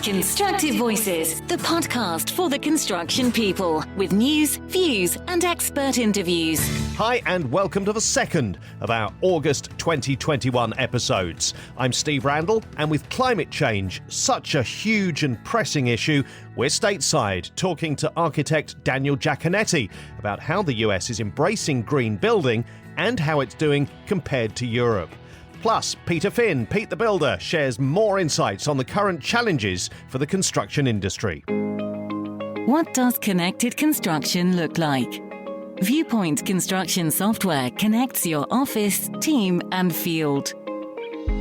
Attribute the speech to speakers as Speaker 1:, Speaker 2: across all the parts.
Speaker 1: Constructive Voices, the podcast for the construction people, with news, views, and expert interviews.
Speaker 2: Hi, and welcome to the second of our August 2021 episodes. I'm Steve Randall, and with climate change such a huge and pressing issue, we're stateside talking to architect Daniel Jaconetti about how the US is embracing green building and how it's doing compared to Europe. Plus, Pete the Builder, shares more insights on the current challenges for the construction industry.
Speaker 1: What does connected construction look like? Viewpoint Construction Software connects your office, team, and field.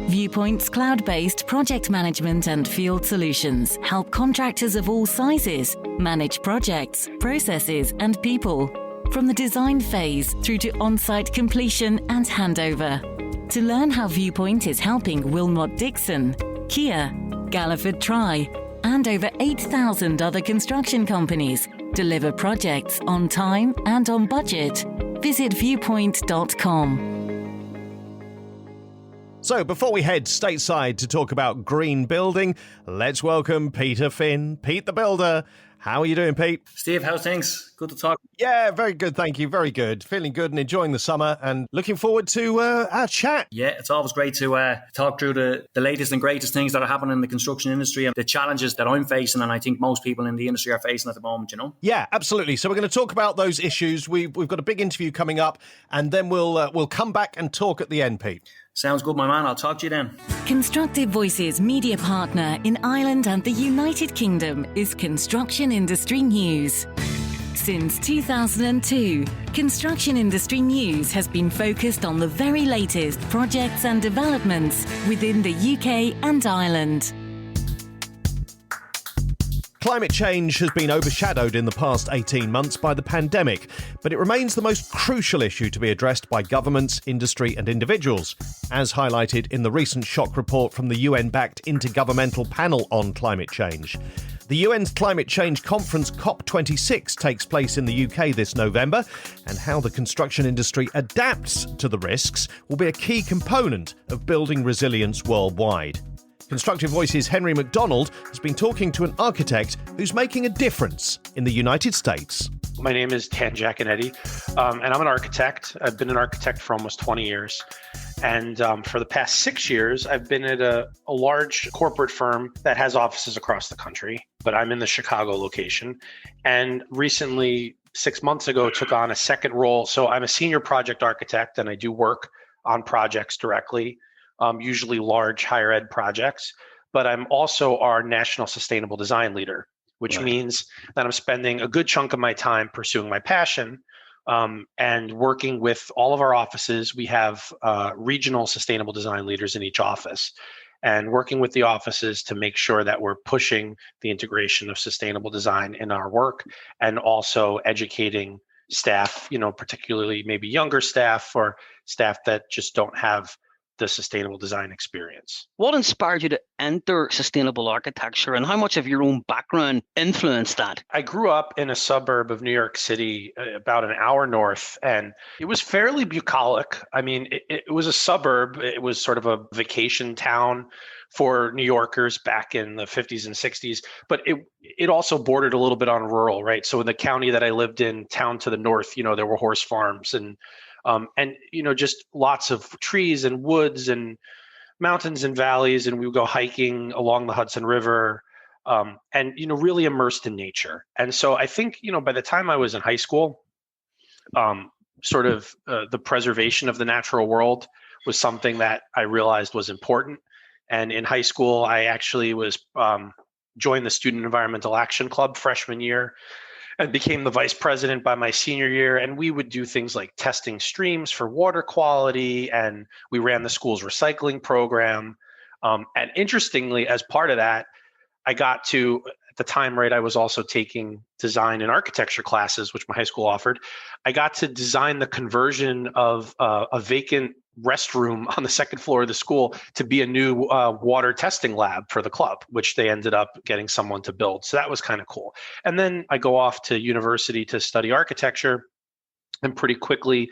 Speaker 1: Viewpoint's cloud-based project management and field solutions help contractors of all sizes manage projects, processes, and people, from the design phase through to on-site completion and handover. To learn how Viewpoint is helping Wilmot Dixon, Kia, Galliford Try, and over 8,000 other construction companies deliver projects on time and on budget, visit viewpoint.com.
Speaker 2: So before we head stateside to talk about green building, let's welcome Pete the Builder. How are you doing, Pete?
Speaker 3: Steve, how's things? Good to talk.
Speaker 2: Yeah, very good, thank you. Very good. Feeling good and enjoying the summer and looking forward to our chat.
Speaker 3: Yeah, it's always great to talk through the latest and greatest things that are happening in the construction industry and the challenges that I'm facing and I think most people in the industry are facing at the moment, you know?
Speaker 2: Yeah, absolutely. So we're going to talk about those issues. We've got a big interview coming up and then we'll come back and talk at the end, Pete.
Speaker 3: Sounds good, my man. I'll talk to you then.
Speaker 1: Constructive Voices media partner in Ireland and the United Kingdom is Construction Industry News. Since 2002, Construction Industry News has been focused on the very latest projects and developments within the UK and Ireland.
Speaker 2: Climate change has been overshadowed in the past 18 months by the pandemic, but it remains the most crucial issue to be addressed by governments, industry and individuals, as highlighted in the recent shock report from the UN-backed Intergovernmental Panel on Climate Change. The UN's Climate Change Conference COP26 takes place in the UK this November, and how the construction industry adapts to the risks will be a key component of building resilience worldwide. Constructive Voices' Henry McDonald has been talking to an architect who's making a difference in the United States.
Speaker 4: My name is Dan Jaconetti, and I'm an architect. I've been an architect for almost 20 years. And for the past 6 years, I've been at a large corporate firm that has offices across the country, but I'm in the Chicago location. And recently, 6 months ago, took on a second role. So I'm a senior project architect, and I do work on projects directly. Usually large higher ed projects, but I'm also our national sustainable design leader, which means that I'm spending a good chunk of my time pursuing my passion and working with all of our offices. We have regional sustainable design leaders in each office, and working with the offices to make sure that we're pushing the integration of sustainable design in our work, and also educating staff, particularly maybe younger staff or staff that just don't have the sustainable design experience.
Speaker 5: What inspired you to enter sustainable architecture, and how much of your own background influenced that?
Speaker 4: I grew up in a suburb of New York City, about an hour north, and it was fairly bucolic. I mean, it was a suburb. It was sort of a vacation town for New Yorkers back in the 50s and 60s, but it also bordered a little bit on rural, right? So in the county that I lived in, town to the north, there were horse farms and just lots of trees and woods and mountains and valleys. And we would go hiking along the Hudson River and really immersed in nature. And so I think, by the time I was in high school, the preservation of the natural world was something that I realized was important. And in high school, I actually joined the Student Environmental Action Club freshman year, and became the vice president by my senior year. And we would do things like testing streams for water quality, and we ran the school's recycling program. And interestingly, as part of that, I got to, at the time, I was also taking design and architecture classes, which my high school offered. I got to design the conversion of a vacant restroom on the second floor of the school to be a new water testing lab for the club, which they ended up getting someone to build. So that was kind of cool. And then I go off to university to study architecture, and pretty quickly,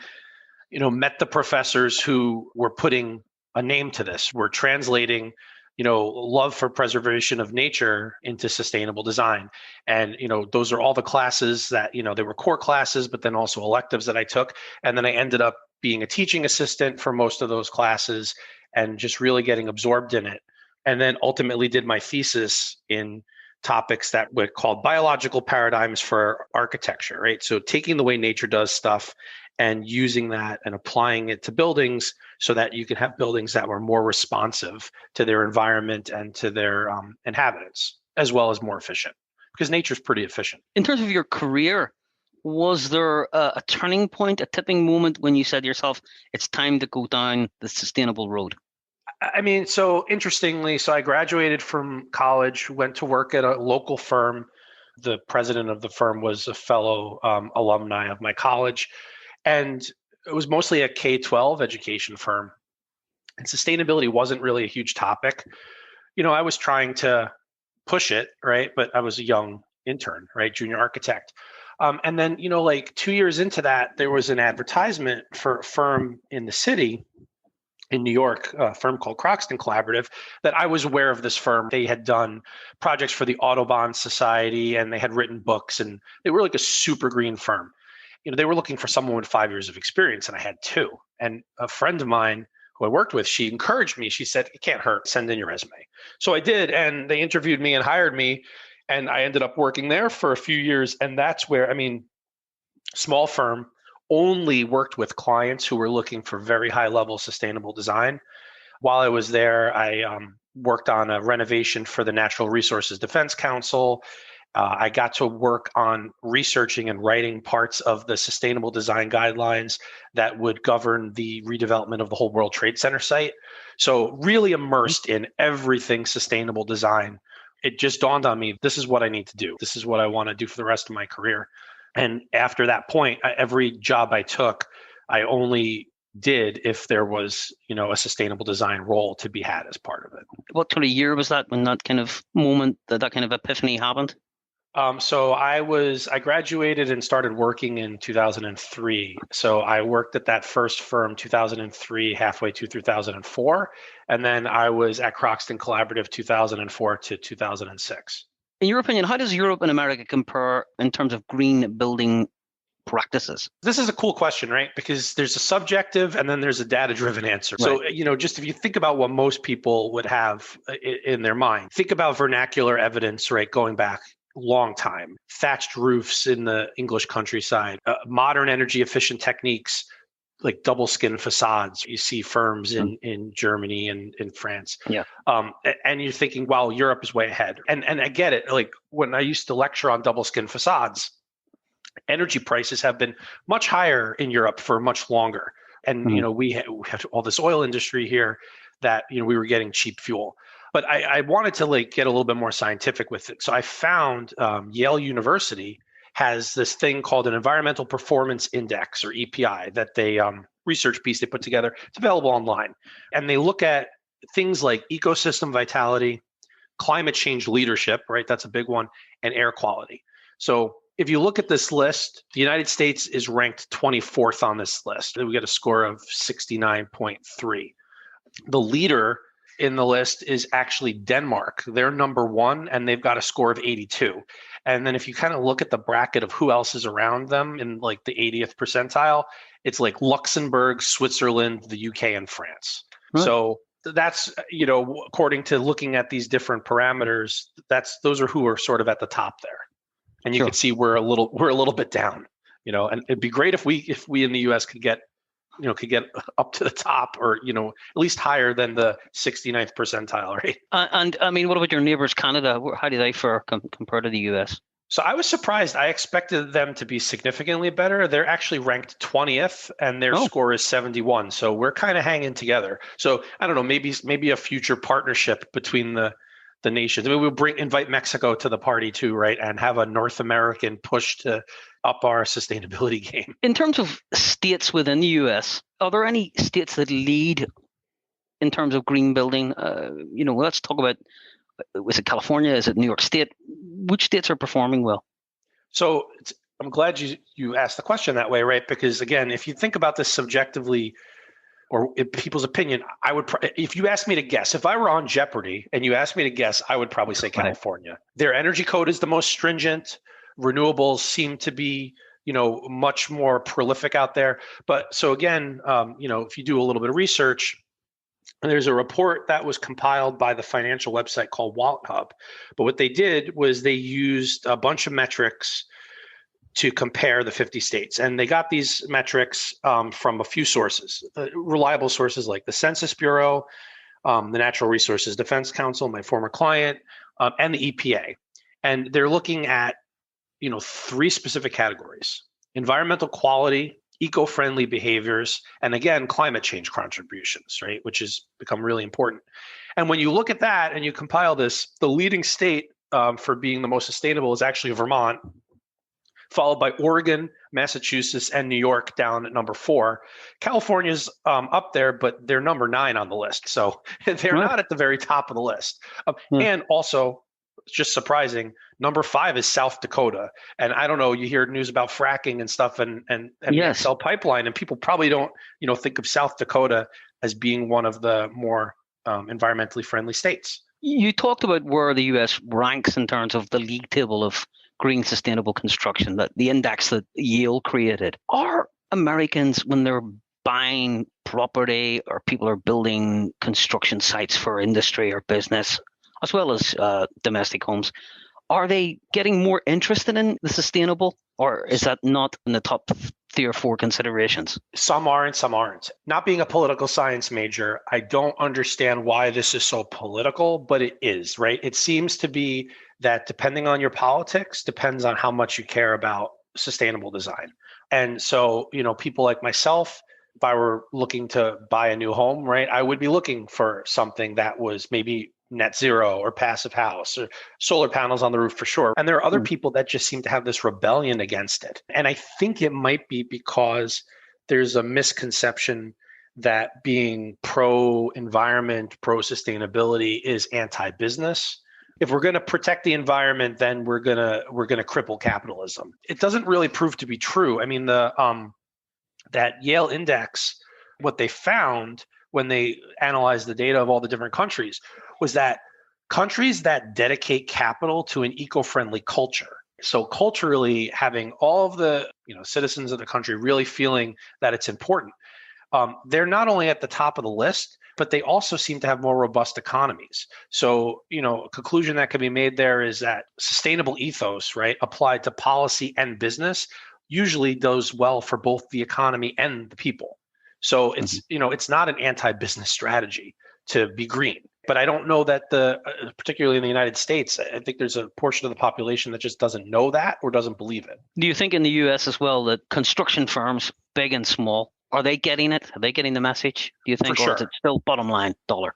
Speaker 4: met the professors who were putting a name to this. We're translating love for preservation of nature into sustainable design. And, those are all the classes that, they were core classes, but then also electives that I took. And then I ended up being a teaching assistant for most of those classes and just really getting absorbed in it. And then ultimately did my thesis in topics that were called biological paradigms for architecture, right? So taking the way nature does stuff and using that and applying it to buildings so that you can have buildings that were more responsive to their environment and to their inhabitants, as well as more efficient, because nature's pretty efficient.
Speaker 5: In terms of your career, was there a turning point, a tipping moment when you said to yourself, it's time to go down the sustainable road?
Speaker 4: I mean, so interestingly, I graduated from college, went to work at a local firm. The president of the firm was a fellow alumni of my college. And it was mostly a K-12 education firm. And sustainability wasn't really a huge topic. I was trying to push it, right? But I was a young intern, right? Junior architect. And then, like 2 years into that, there was an advertisement for a firm in the city in New York, a firm called Croxton Collaborative, that I was aware of this firm. They had done projects for the Audubon Society and they had written books, and they were like a super green firm. They were looking for someone with 5 years of experience, and I had 2. And a friend of mine who I worked with, she encouraged me. She said, it can't hurt, send in your resume. So I did, and they interviewed me and hired me, and I ended up working there for a few years. And that's where, small firm, only worked with clients who were looking for very high level sustainable design. While I was there, I worked on a renovation for the Natural Resources Defense Council. I got to work on researching and writing parts of the sustainable design guidelines that would govern the redevelopment of the whole World Trade Center site. So really immersed in everything sustainable design. It just dawned on me, this is what I need to do. This is what I want to do for the rest of my career. And after that point, every job I took, I only did if there was, a sustainable design role to be had as part of it.
Speaker 5: What sort of year was that when that kind of moment, that kind of epiphany happened?
Speaker 4: So I graduated and started working in 2003. So I worked at that first firm 2003, halfway to 2004. And then I was at Croxton Collaborative 2004 to 2006.
Speaker 5: In your opinion, how does Europe and America compare in terms of green building practices?
Speaker 4: This is a cool question, right? Because there's a subjective and then there's a data-driven answer. Right. So, just if you think about what most people would have in their mind, think about vernacular evidence, right? Going back long time, thatched roofs in the English countryside, modern energy efficient techniques like double skin facades. You see firms in Germany and in France.
Speaker 5: Yeah.
Speaker 4: And you're thinking, wow, Europe is way ahead. And I get it. Like when I used to lecture on double skin facades, energy prices have been much higher in Europe for much longer. And, we had all this oil industry here that, we were getting cheap fuel. But I wanted to get a little bit more scientific with it. So I found Yale University has this thing called an Environmental Performance Index, or EPI, that they research piece they put together. It's available online. And they look at things like ecosystem vitality, climate change leadership, right? That's a big one, and air quality. So if you look at this list, the United States is ranked 24th on this list. We get a score of 69.3. The leader in the list is actually Denmark. They're number 1, and they've got a score of 82. And then if you kind of look at the bracket of who else is around them in the 80th percentile, it's like Luxembourg, Switzerland, the UK, and France. Right. So that's, according to looking at these different parameters, those are who are sort of at the top there. And you can see we're a little bit down, and it'd be great if we in the US could get up to the top, or, at least higher than the 69th percentile, right?
Speaker 5: And what about your neighbors, Canada? How do they fare compared to the US?
Speaker 4: So I was surprised. I expected them to be significantly better. They're actually ranked 20th, and their score is 71. So we're kind of hanging together. So I don't know, maybe a future partnership between the nations. We'll invite Mexico to the party too, right? And have a North American push to up our sustainability game.
Speaker 5: In terms of states within the US, are there any states that lead in terms of green building? Let's talk about, is it California? Is it New York State? Which states are performing well?
Speaker 4: So I'm glad you asked the question that way, right? Because again, if you think about this subjectively, or in people's opinion, I would, if you asked me to guess, if I were on Jeopardy and you asked me to guess, I would probably say California. Their energy code is the most stringent. Renewables seem to be, much more prolific out there. But so again, if you do a little bit of research, and there's a report that was compiled by the financial website called Wallet Hub. But what they did was they used a bunch of metrics to compare the 50 states. And they got these metrics from a few sources, reliable sources like the Census Bureau, the Natural Resources Defense Council, my former client, and the EPA. And they're looking at, 3 specific categories: environmental quality, eco-friendly behaviors, and again, climate change contributions, right, which has become really important. And when you look at that and you compile this, the leading state for being the most sustainable is actually Vermont, followed by Oregon, Massachusetts, and New York down at number 4. California's up there, but they're number 9 on the list. So they're not at the very top of the list. And also, just surprising, number 5 is South Dakota. And I don't know, you hear news about fracking and stuff and
Speaker 5: yes.
Speaker 4: XL pipeline, and people probably don't, think of South Dakota as being one of the more environmentally friendly states.
Speaker 5: You talked about where the US ranks in terms of the league table of green sustainable construction, that the index that Yale created. Are Americans, when they're buying property or people are building construction sites for industry or business, as well as domestic homes, are they getting more interested in the sustainable, or is that not in the top 3 or 4 considerations?
Speaker 4: Some are and some aren't. Not being a political science major, I don't understand why this is so political, but it is, right? It seems to be that depending on your politics, depends on how much you care about sustainable design. And so, people like myself, if I were looking to buy a new home, right, I would be looking for something that was maybe net zero or passive house or solar panels on the roof for sure. And there are other people that just seem to have this rebellion against it. And I think it might be because there's a misconception that being pro-environment, pro-sustainability is anti-business. If we're going to protect the environment, then we're going to cripple capitalism. It doesn't really prove to be true. I mean, that Yale index, what they found when they analyzed the data of all the different countries was that countries that dedicate capital to an eco-friendly culture, so culturally having all of the citizens of the country really feeling that it's important, they're not only at the top of the list, but they also seem to have more robust economies. So, a conclusion that can be made there is that sustainable ethos, right, applied to policy and business usually does well for both the economy and the people. So it's, it's not an anti-business strategy to be green. But I don't know that particularly in the United States, I think there's a portion of the population that just doesn't know that or doesn't believe it.
Speaker 5: Do you think in the US as well that construction firms, big and small, are they getting it? Are they getting the message, do you think?
Speaker 4: For sure.
Speaker 5: Or is it still bottom line dollar?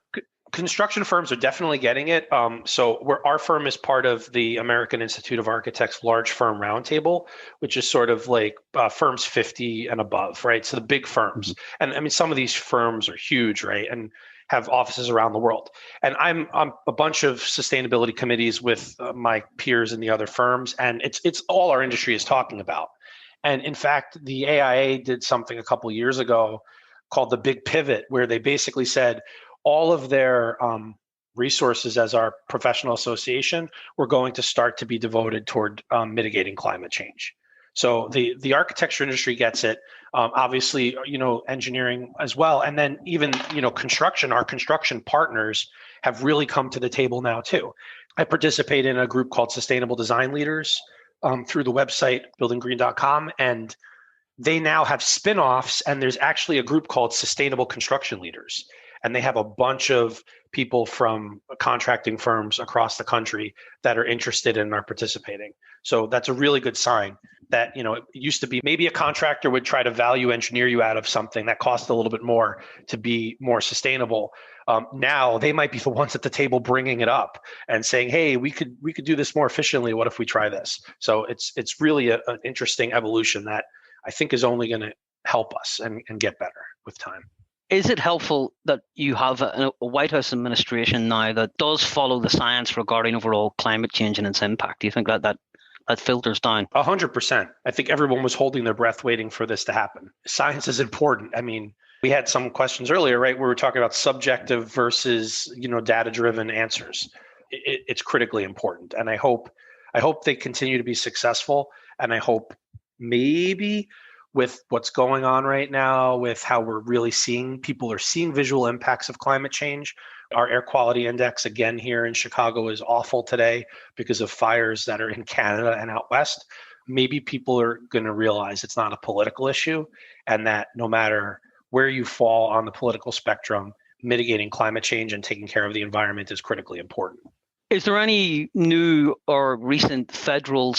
Speaker 4: Construction firms are definitely getting it. So our firm is part of the American Institute of Architects Large Firm Roundtable, which is sort of like firms 50 and above, right? So the big firms. And I mean, some of these firms are huge, right? And have offices around the world. And I'm on a bunch of sustainability committees with my peers in the other firms. And it's all our industry is talking about. And in fact, the AIA did something a couple of years ago called the Big Pivot, where they basically said, all of their resources as our professional association were going to start to be devoted toward mitigating climate change. So the architecture industry gets it, obviously, engineering as well. And then even, construction, our construction partners have really come to the table now too. I participate in a group called Sustainable Design Leaders through the website buildinggreen.com. And they now have spinoffs, and there's actually a group called Sustainable Construction Leaders. And they have a bunch of people from contracting firms across the country that are interested and are participating. So that's a really good sign that, it used to be maybe a contractor would try to value engineer you out of something that cost a little bit more to be more sustainable. Now they might be the ones at the table bringing it up and saying, hey, we could do this more efficiently. What if we try this? So it's really an interesting evolution that I think is only going to help us and get better with time.
Speaker 5: Is it helpful that you have a White House administration now that does follow the science regarding overall climate change and its impact? Do you think that filters down?
Speaker 4: 100%. I think everyone was holding their breath waiting for this to happen. Science is important. I mean, We had some questions earlier, right, where we were talking about subjective versus, data-driven answers. It's critically important. And I hope they continue to be successful. And I hope maybe with what's going on right now, with how we're really people are seeing visual impacts of climate change. Our air quality index, again, here in Chicago is awful today because of fires that are in Canada and out west. Maybe people are going to realize it's not a political issue, and that no matter where you fall on the political spectrum, mitigating climate change and taking care of the environment is critically important.
Speaker 5: Is there any new or recent federal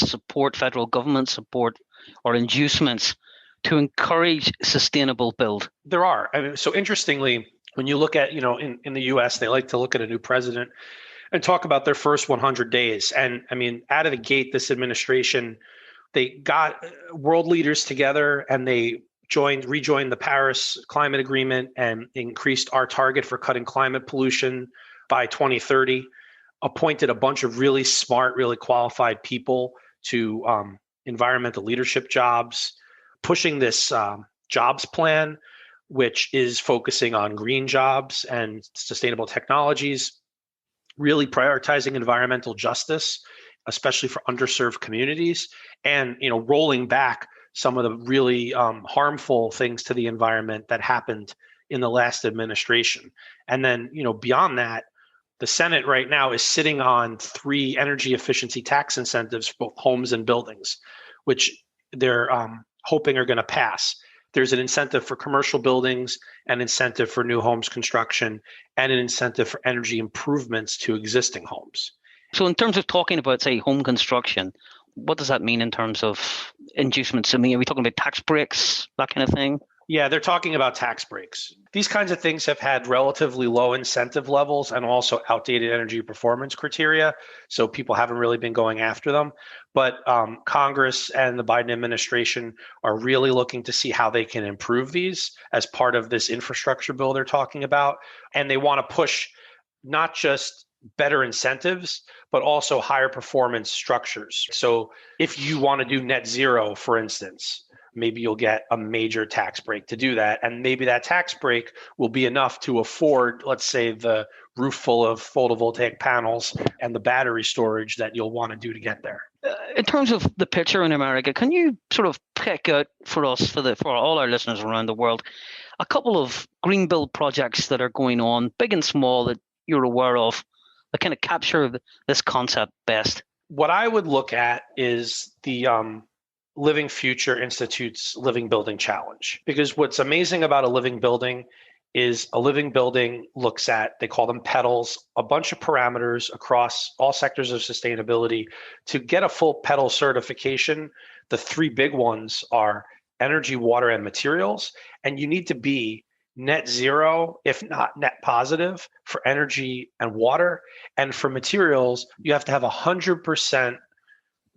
Speaker 5: government support or inducements to encourage sustainable build?
Speaker 4: There are. So interestingly, when you look at, in the US, they like to look at a new president and talk about their first 100 days. And out of the gate, this administration, they got world leaders together and they rejoined the Paris Climate Agreement and increased our target for cutting climate pollution by 2030, appointed a bunch of really smart, really qualified people to environmental leadership jobs, pushing this jobs plan, which is focusing on green jobs and sustainable technologies, really prioritizing environmental justice, especially for underserved communities, and rolling back some of the really harmful things to the environment that happened in the last administration. And then, beyond that, the Senate right now is sitting on 3 energy efficiency tax incentives for both homes and buildings, which they're hoping are going to pass. There's an incentive for commercial buildings, an incentive for new homes construction, and an incentive for energy improvements to existing homes.
Speaker 5: So in terms of talking about, say, home construction, what does that mean in terms of inducements? Are we talking about tax breaks, that kind of thing?
Speaker 4: Yeah, they're talking about tax breaks. These kinds of things have had relatively low incentive levels and also outdated energy performance criteria. So people haven't really been going after them. But Congress and the Biden administration are really looking to see how they can improve these as part of this infrastructure bill they're talking about. And they want to push not just better incentives, but also higher performance structures. So if you want to do net zero, for instance, maybe you'll get a major tax break to do that. And maybe that tax break will be enough to afford, let's say, the roof full of photovoltaic panels and the battery storage that you'll want to do to get there.
Speaker 5: In terms of the picture in America, can you sort of pick out for us, for all our listeners around the world, a couple of green build projects that are going on, big and small, that you're aware of, that kind of capture this concept best?
Speaker 4: What I would look at is the Living Future Institute's Living Building Challenge. Because what's amazing about a living building is a living building looks at, they call them petals, a bunch of parameters across all sectors of sustainability. To get a full petal certification, the 3 big ones are energy, water, and materials. And you need to be net zero, if not net positive, for energy and water. And for materials, you have to have 100%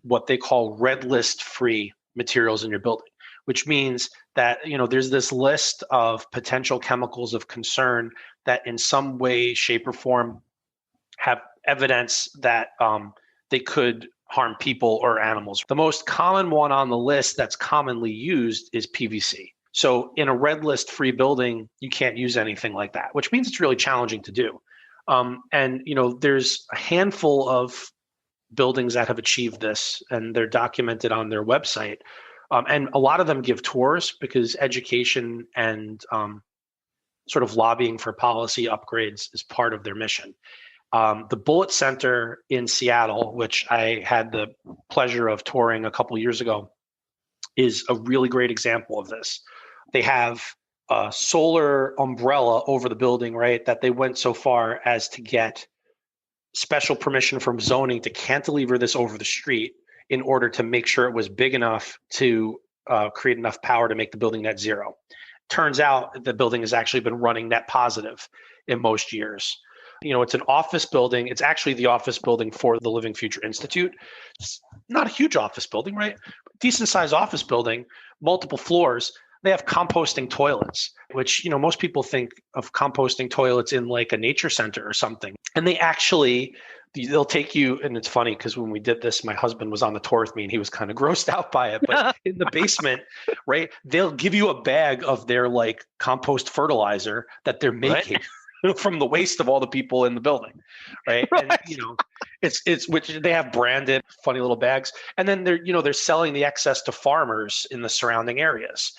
Speaker 4: what they call red list free materials in your building, which means that there's this list of potential chemicals of concern that in some way, shape, or form have evidence that they could harm people or animals. The most common one on the list that's commonly used is PVC. So in a red list free building, you can't use anything like that, which means it's really challenging to do. There's a handful of buildings that have achieved this, and they're documented on their website. And a lot of them give tours because education and sort of lobbying for policy upgrades is part of their mission. The Bullitt Center in Seattle, which I had the pleasure of touring a couple years ago, is a really great example of this. They have a solar umbrella over the building, right, that they went so far as to get special permission from zoning to cantilever this over the street in order to make sure it was big enough to create enough power to make the building net zero. Turns out the building has actually been running net positive in most years. It's an office building. It's actually the office building for the Living Future Institute. It's not a huge office building, right? Decent sized office building, multiple floors. They have composting toilets, which, most people think of composting toilets in like a nature center or something. And they actually they'll take you, and it's funny because when we did this, my husband was on the tour with me and he was kind of grossed out by it. But in the basement, right, they'll give you a bag of their like compost fertilizer that they're making from the waste of all the people in the building, right? And it's which they have branded funny little bags, and then they're selling the excess to farmers in the surrounding areas.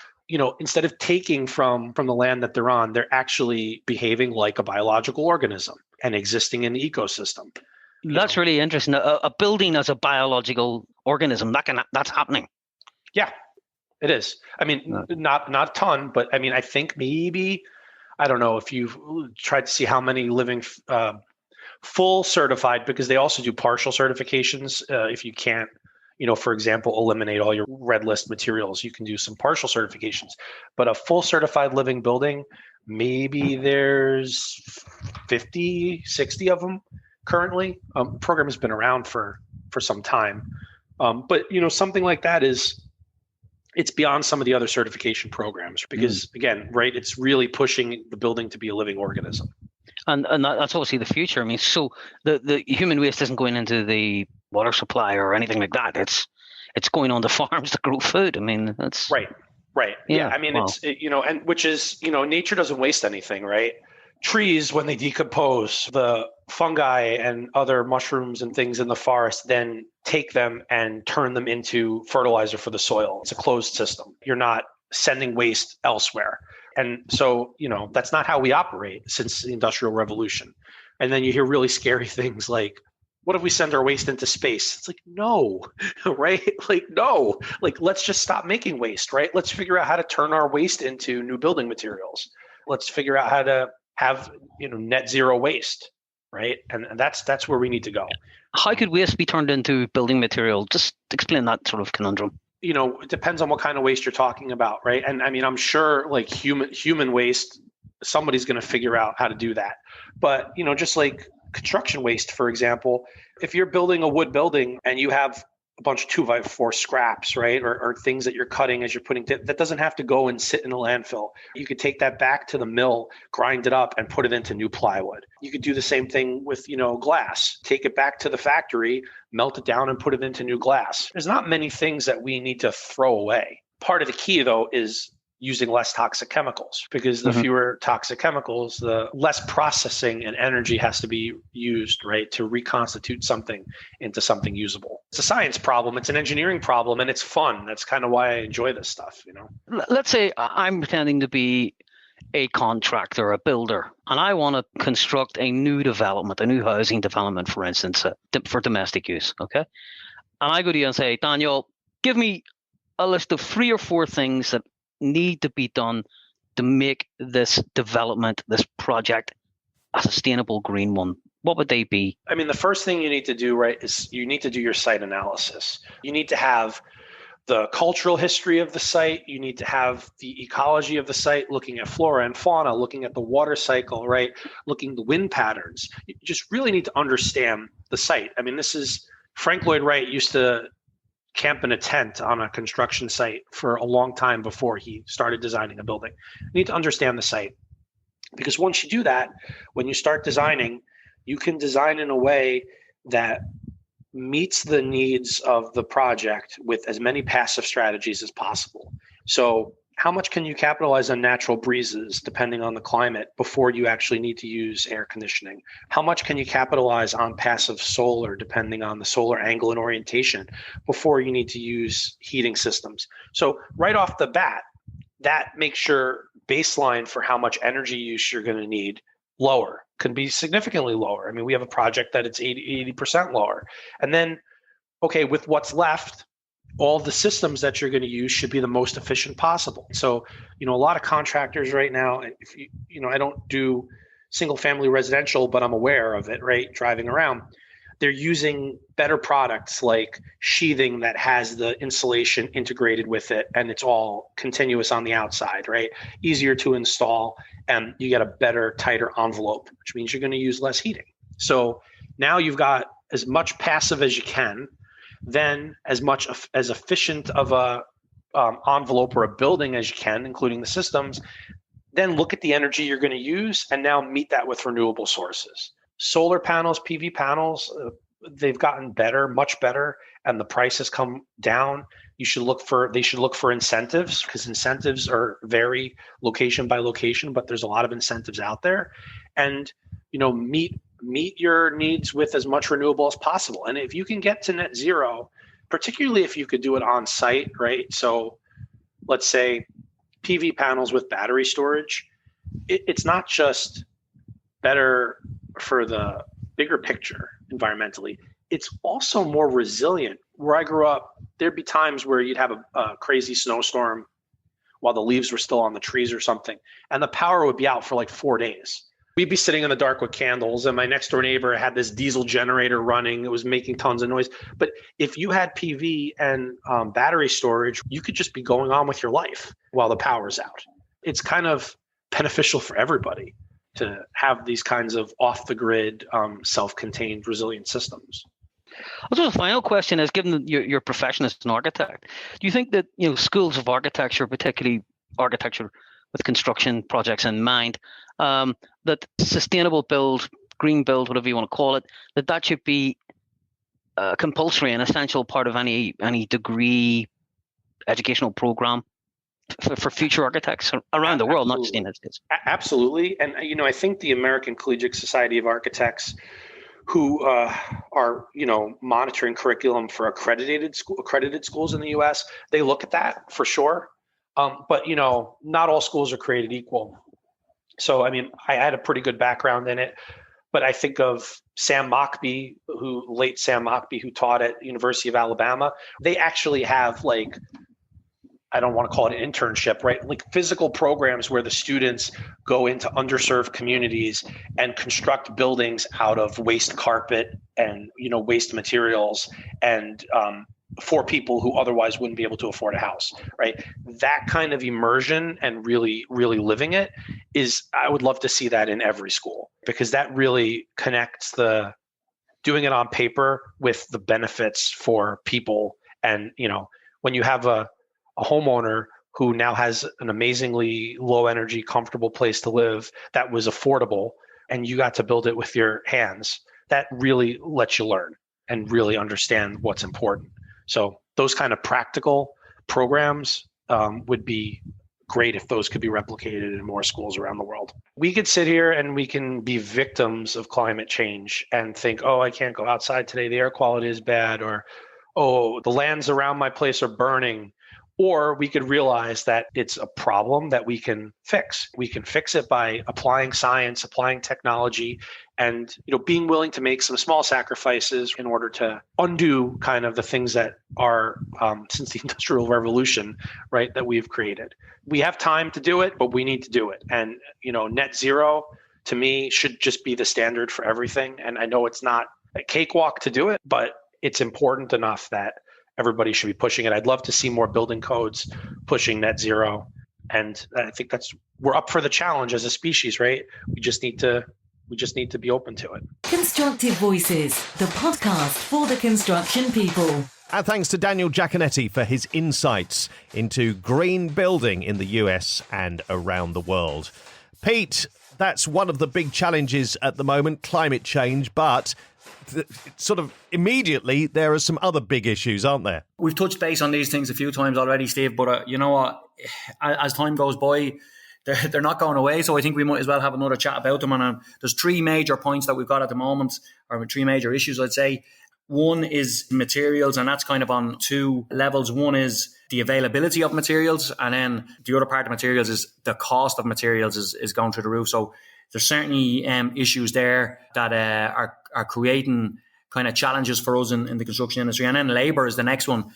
Speaker 4: Instead of taking from the land that they're on, they're actually behaving like a biological organism and existing in the ecosystem.
Speaker 5: That's really interesting. A building as a biological organism, that's happening.
Speaker 4: Yeah, it is. I mean, not a ton, but I mean, I think maybe, I don't know if you've tried to see how many living full certified, because they also do partial certifications. If you can't, for example, eliminate all your red list materials, you can do some partial certifications. But a full certified living building, maybe there's 50, 60 of them currently. The program has been around for some time. But something like that it's beyond some of the other certification programs because again, right, it's really pushing the building to be a living organism.
Speaker 5: And that's obviously the future. I mean, so the human waste isn't going into the water supply or anything like that. It's going on the farms to grow food. I mean, that's
Speaker 4: right. Yeah. I mean, it's and which is nature doesn't waste anything, right? Trees, when they decompose, the fungi and other mushrooms and things in the forest then take them and turn them into fertilizer for the soil. It's a closed system. You're not sending waste elsewhere. And so, that's not how we operate since the Industrial Revolution. And then you hear really scary things like, what if we send our waste into space? It's like, no, right? Like, no, like, let's just stop making waste, right? Let's figure out how to turn our waste into new building materials. Let's figure out how to have, net zero waste, right? And that's where we need to go.
Speaker 5: How could waste be turned into building material? Just explain that sort of conundrum.
Speaker 4: It depends on what kind of waste you're talking about, right? And I mean, I'm sure like human waste, somebody's going to figure out how to do that. But, just like construction waste, for example, if you're building a wood building and you have a bunch of 2x4 scraps, right? Or things that you're cutting as you're putting, that doesn't have to go and sit in a landfill. You could take that back to the mill, grind it up and put it into new plywood. You could do the same thing with, glass, take it back to the factory, melt it down and put it into new glass. There's not many things that we need to throw away. Part of the key though is using less toxic chemicals, because the fewer toxic chemicals, the less processing and energy has to be used, right, to reconstitute something into something usable. It's a science problem, it's an engineering problem, and it's fun. That's kind of why I enjoy this stuff,
Speaker 5: Let's say I'm pretending to be a contractor, a builder, and I want to construct a new development, a new housing development, for instance, for domestic use, okay? And I go to you and say, Daniel, give me a list of 3 or 4 things that need to be done to make this development, this project, a sustainable green one. What would they be?
Speaker 4: I mean, the first thing you need to do, right, is you need to do your site analysis. You need to have the cultural history of the site. You need to have the ecology of the site, looking at flora and fauna, looking at the water cycle, right, looking at the wind patterns. You just really need to understand the site. I mean, this is Frank Lloyd Wright used to camp in a tent on a construction site for a long time before he started designing a building. You need to understand the site, because once you do that, when you start designing, you can design in a way that meets the needs of the project with as many passive strategies as possible. So how much can you capitalize on natural breezes depending on the climate before you actually need to use air conditioning? How much can you capitalize on passive solar depending on the solar angle and orientation before you need to use heating systems? So right off the bat, that makes your baseline for how much energy use you're going to need lower, can be significantly lower. I mean, we have a project that it's 80% lower. And then, okay, with what's left, all the systems that you're going to use should be the most efficient possible. So, a lot of contractors right now, if I don't do single family residential, but I'm aware of it, right? Driving around, they're using better products like sheathing that has the insulation integrated with it, and it's all continuous on the outside, right? Easier to install, and you get a better, tighter envelope, which means you're going to use less heating. So now you've got as much passive as you can, then as much as efficient of a envelope or a building as you can, including the systems. Then look at the energy you're going to use and now meet that with renewable sources. solar panels, PV panels, they've gotten better, much better, and the price has come down. They should look for incentives, because incentives vary location by location, but there's a lot of incentives out there. And, meet your needs with as much renewable as possible. And if you can get to net zero, particularly if you could do it on site, right? So let's say PV panels with battery storage, it's not just better for the bigger picture environmentally, it's also more resilient. Where I grew up, there'd be times where you'd have a crazy snowstorm while the leaves were still on the trees or something, and the power would be out for like 4 days. We'd be sitting in the dark with candles, and my next door neighbor had this diesel generator running. It was making tons of noise. But if you had PV and battery storage, you could just be going on with your life while the power's out. It's kind of beneficial for everybody to have these kinds of off-the-grid, self-contained, resilient systems.
Speaker 5: Also, the final question is, given your profession as an architect, do you think that schools of architecture, particularly architecture with construction projects in mind, that sustainable build, green build, whatever you want to call it, that should be compulsory and essential part of any degree educational program for future architects around the world, not just in the United States? Absolutely.
Speaker 4: And, I think the American Collegiate Society of Architects, who are, monitoring curriculum for accredited schools in the U.S., they look at that for sure. But, not all schools are created equal. So, I had a pretty good background in it, but I think of late Sam Mockbee, who taught at University of Alabama. They actually have I don't want to call it an internship, right? Like physical programs where the students go into underserved communities and construct buildings out of waste carpet and, waste materials and for people who otherwise wouldn't be able to afford a house, right? That kind of immersion and really, really living it I would love to see that in every school, because that really connects the doing it on paper with the benefits for people. And, when you have a homeowner who now has an amazingly low energy, comfortable place to live that was affordable, and you got to build it with your hands, that really lets you learn and really understand what's important. So those kind of practical programs would be great if those could be replicated in more schools around the world. We could sit here and we can be victims of climate change and think, oh, I can't go outside today, the air quality is bad, or, oh, the lands around my place are burning. Or we could realize that it's a problem that we can fix. We can fix it by applying science, applying technology, and being willing to make some small sacrifices in order to undo kind of the things that are since the Industrial Revolution, right, that we've created. We have time to do it, but we need to do it. And net zero to me should just be the standard for everything. And I know it's not a cakewalk to do it, but it's important enough that everybody should be pushing it. I'd love to see more building codes pushing net zero. And I think we're up for the challenge as a species, right? We just need to be open to it.
Speaker 1: Constructive Voices, the podcast for the construction people.
Speaker 2: And thanks to Daniel Jaconetti for his insights into green building in the US and around the world. Pete, that's one of the big challenges at the moment, climate change, but sort of immediately there are some other big issues, aren't there?
Speaker 3: We've touched base on these things a few times already, Steve, but you know what, as time goes by, they're not going away, so I think we might as well have another chat about them. And there's three major points that we've got at the moment, or three major issues, I'd say. One is materials, and that's kind of on two levels. One is the availability of materials, and then the other part of materials is the cost of materials is going through the roof. So there's certainly issues there that are creating kind of challenges for us in the construction industry. And then labor is the next one.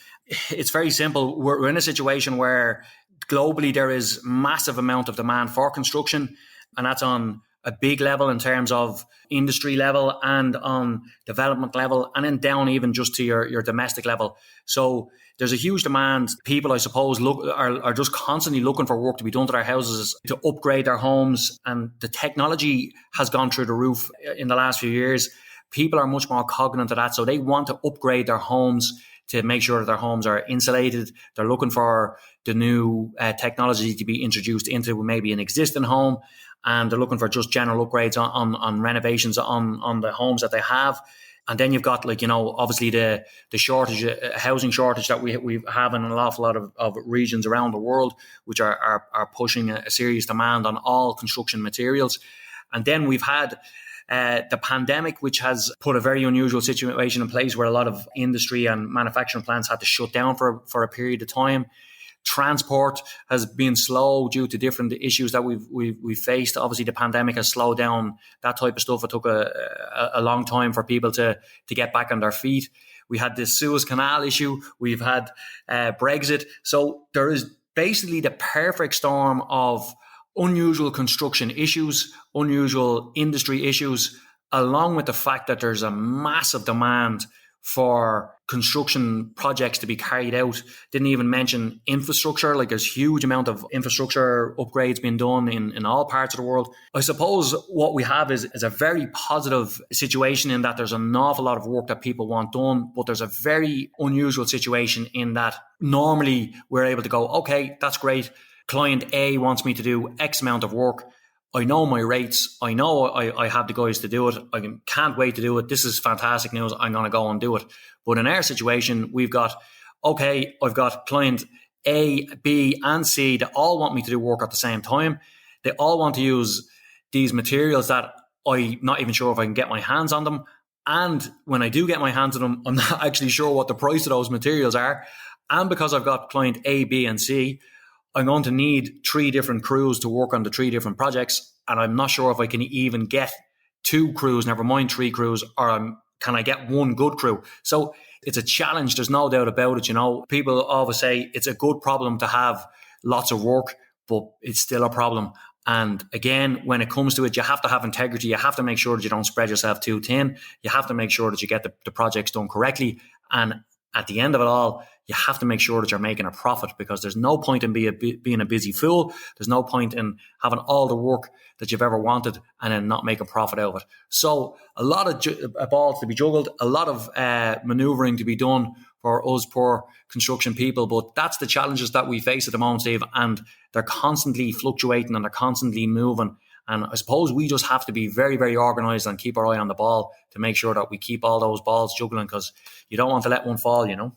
Speaker 3: It's very simple. We're in a situation where globally there is massive amount of demand for construction, and that's on a big level in terms of industry level and on development level, and then down even just to your domestic level. So there's a huge demand. People, I suppose, are just constantly looking for work to be done to their houses, to upgrade their homes. And the technology has gone through the roof in the last few years. People are much more cognizant of that. So they want to upgrade their homes to make sure that their homes are insulated. They're looking for the new technology to be introduced into maybe an existing home. and they're looking for just general upgrades on renovations on the homes that they have. And then you've got, like, you know, obviously the shortage, housing shortage that we have in an awful lot of regions around the world, which are pushing a serious demand on all construction materials. And then we've had the pandemic, which has put a very unusual situation in place where a lot of industry and manufacturing plants had to shut down for a period of time. Transport has been slow due to different issues that we've faced. Obviously, the pandemic has slowed down that type of stuff. It took a long time for people to get back on their feet. We had this Suez Canal issue. We've had Brexit. So there is basically the perfect storm of unusual construction issues, unusual industry issues, along with the fact that there's a massive demand for construction projects to be carried out. Didn't even mention infrastructure. Like, there's huge amount of infrastructure upgrades being done in all parts of the world. I suppose what we have is a very positive situation in that there's an awful lot of work that people want done, but there's a very unusual situation in that normally we're able to go, okay, that's great. Client A wants me to do X amount of work. I know my rates. I know I have the guys to do it. I can't wait to do it. This is fantastic news. I'm going to go and do it. But in our situation, we've got, okay, I've got client A, B, and C that all want me to do work at the same time. They all want to use these materials that I'm not even sure if I can get my hands on them. And when I do get my hands on them, I'm not actually sure what the price of those materials are. And because I've got client A, B, and C, I'm going to need 3 different crews to work on the 3 different projects. And I'm not sure if I can even get 2 crews, never mind 3 crews, or can I get 1 good crew? So it's a challenge. There's no doubt about it. You know, people always say it's a good problem to have lots of work, but it's still a problem. And again, when it comes to it, you have to have integrity. You have to make sure that you don't spread yourself too thin. You have to make sure that you get the projects done correctly. And at the end of it all, you have to make sure that you're making a profit, because there's no point in being a busy fool. There's no point in having all the work that you've ever wanted and then not make a profit out of it. So a lot of balls to be juggled, a lot of manoeuvring to be done for us poor construction people. But that's the challenges that we face at the moment, Steve, and they're constantly fluctuating and they're constantly moving. And I suppose we just have to be very, very organised and keep our eye on the ball to make sure that we keep all those balls juggling, because you don't want to let one fall, you know.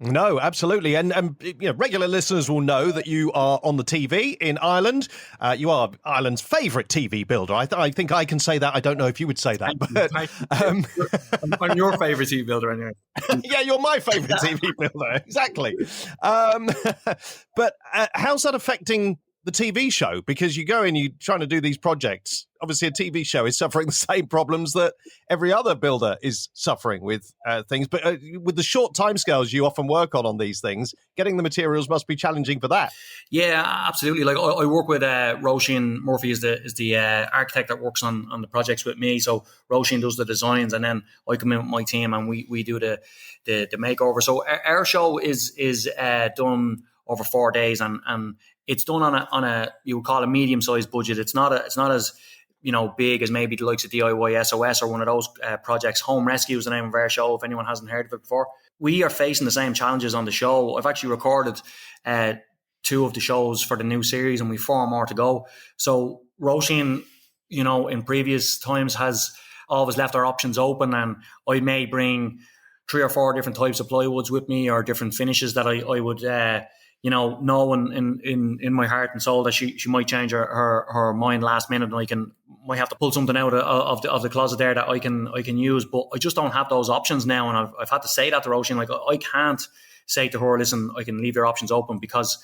Speaker 2: No, absolutely. And you know, regular listeners will know that you are on the TV in Ireland. You are Ireland's favourite TV builder. I think I can say that. I don't know if you would say that. But
Speaker 3: I'm your favourite TV builder anyway.
Speaker 2: Yeah, you're my favourite TV builder. Exactly. But how's that affecting the TV show? Because you go in, you're trying to do these projects. Obviously, a TV show is suffering the same problems that every other builder is suffering with things. But with the short timescales you often work on these things, getting the materials must be challenging for that.
Speaker 3: Yeah, absolutely. Like I work with Roisin Murphy is the architect that works on the projects with me. So Roisin does the designs, and then I come in with my team and we do the makeover. So our show is done over 4 days, and it's done on a you would call a medium sized budget. It's not as big as maybe the likes of DIY SOS or one of those projects. Home Rescue is the name of our show, if anyone hasn't heard of it before. We are facing the same challenges on the show. I've actually recorded 2 of the shows for the new series, and we've 4 more to go. So Roisin, in previous times has always left our options open, and I may bring 3 or 4 different types of plywoods with me, or different finishes that I would know in my heart and soul that she might change her mind last minute, and might have to pull something out of the closet there that I can use. But I just don't have those options now, and I've had to say that to Roisin. Like, I can't say to her, listen, I can leave your options open, because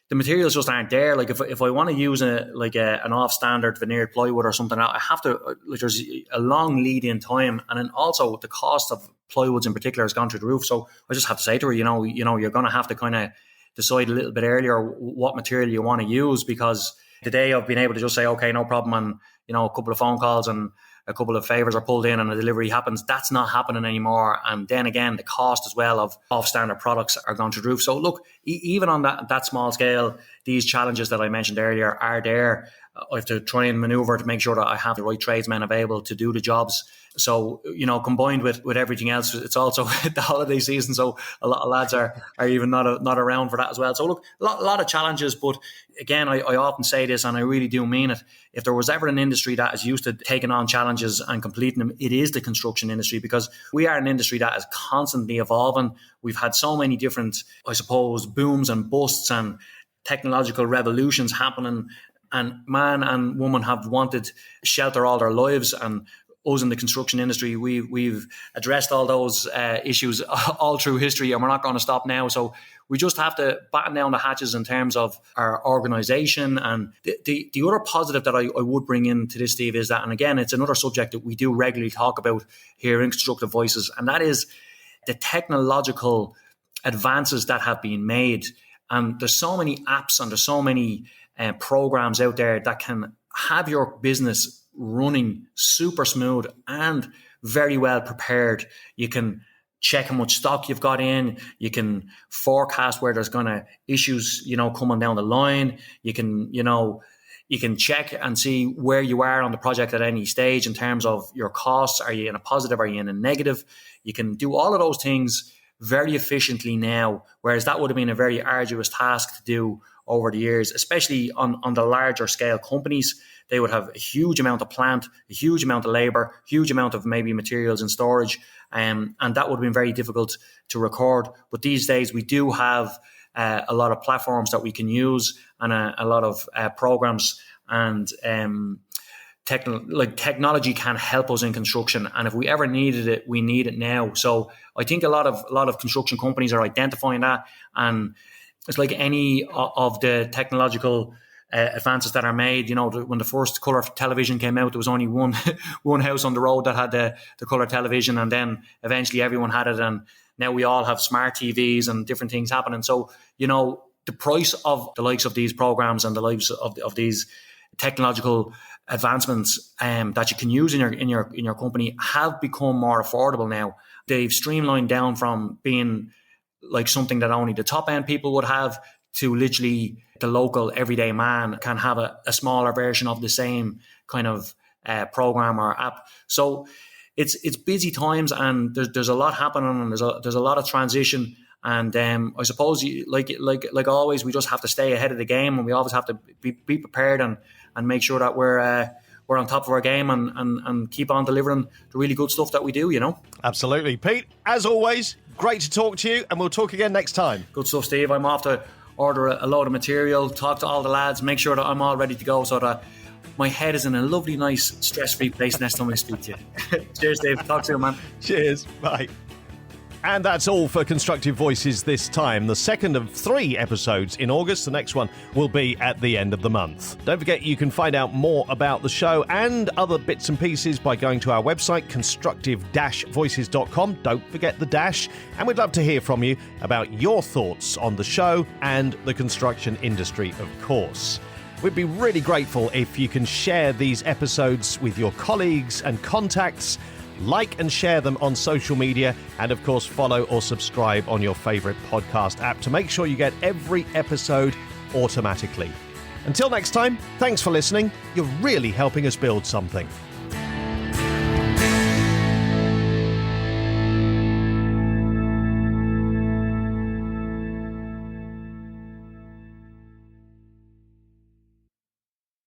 Speaker 3: the materials just aren't there. Like, if I want to use an off standard veneered plywood or something, I have to, there's a long lead in time, and then also the cost of plywoods in particular has gone through the roof. So I just have to say to her, you're going to have to kind of decide a little bit earlier what material you want to use, because today I've been able to just say, okay, no problem, and a couple of phone calls and a couple of favors are pulled in and a delivery happens. That's not happening anymore. And then again, the cost as well of off-standard products are gone through the roof. So look, even on that small scale, these challenges that I mentioned earlier are there. I have to try and maneuver to make sure that I have the right tradesmen available to do the jobs. So, combined with everything else, it's also the holiday season. So a lot of lads are even not around for that as well. So look, a lot of challenges. But again, I often say this, and I really do mean it. If there was ever an industry that is used to taking on challenges and completing them, it is the construction industry, because we are an industry that is constantly evolving. We've had so many different, I suppose, booms and busts and technological revolutions happening, and man and woman have wanted shelter all their lives. And us in the construction industry, we've addressed all those issues all through history, and we're not going to stop now. So we just have to batten down the hatches in terms of our organisation. And the other positive that I would bring into this, Steve, is that, and again, it's another subject that we do regularly talk about here in Constructive Voices, and that is the technological advances that have been made. And there's so many apps and there's so many programs out there that can have your business running super smooth and very well prepared. You can check how much stock you've got in. You can forecast where there's going to issues, coming down the line. You can check and see where you are on the project at any stage in terms of your costs. Are you in a positive? Are you in a negative? You can do all of those things very efficiently now, whereas that would have been a very arduous task to do over the years, especially on the larger scale companies. They would have a huge amount of plant, a huge amount of labour, huge amount of maybe materials and storage, and that would have been very difficult to record. But these days we do have a lot of platforms that we can use, and a lot of programs, and technology can help us in construction. And if we ever needed it, we need it now. So I think a lot of construction companies are identifying that, and it's like any of the technological advances that are made. When the first colour television came out, there was only one house on the road that had the colour television, and then eventually everyone had it, and now we all have smart TVs and different things happening. So the price of the likes of these programs and the likes of these technological advancements that you can use in your company have become more affordable now. They've streamlined down from being like something that only the top end people would have, to literally the local everyday man can have a smaller version of the same kind of program or app. So it's busy times, and there's a lot happening, and there's a lot of transition. And I suppose, like always, we just have to stay ahead of the game, and we always have to be prepared and make sure that we're on top of our game and keep on delivering the really good stuff that we do.
Speaker 2: Absolutely, Pete. As always, great to talk to you, and we'll talk again next time.
Speaker 3: Good stuff, Steve. I'm off to order a load of material, talk to all the lads, make sure that I'm all ready to go, so that my head is in a lovely, nice, stress-free place next time I speak to you. Cheers, Dave. Talk to you, man.
Speaker 2: Cheers. Bye. And that's all for Constructive Voices this time. The second of 3 episodes in August. The next one will be at the end of the month. Don't forget, you can find out more about the show and other bits and pieces by going to our website, constructive-voices.com. Don't forget the dash. And we'd love to hear from you about your thoughts on the show and the construction industry, of course. We'd be really grateful if you can share these episodes with your colleagues and contacts. Like and share them on social media, and of course follow or subscribe on your favourite podcast app to make sure you get every episode automatically. Until next time, thanks for listening. You're really helping us build something.